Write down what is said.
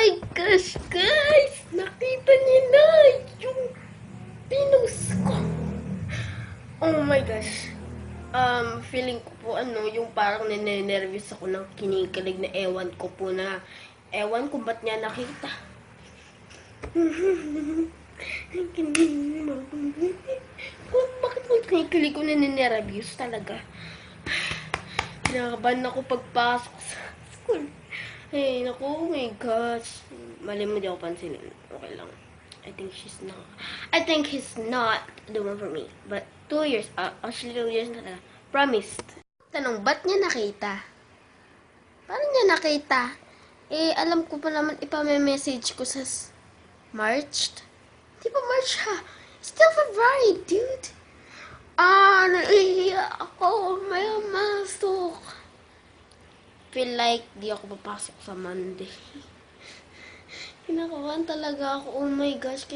my gosh, guys! Nakita niyo na yung pinost ko. Oh my gosh. Feeling ko po yung parang ninenervous ako ng kinikilig na ewan ko po na ewan kung ba't niya nakita. Bakit ko kinikilig ko ninenervous talaga? Kinakabahan ako pagpasok sa school. Hey, naku, oh my gosh. Mali mo, di ako pansinin. Okay lang. I think he's not the one for me. But 2 years, actually 2 years na talaga. Promised. Tanong, ba't niya nakita? Paano niya nakita? Alam ko pa naman ipame-message ko sa March. Di ba March ha? Still February, dude. Naiiyak ako. May masok. Feel like di ako papasok sa Monday. Kinakabahan talaga ako. Oh my gosh,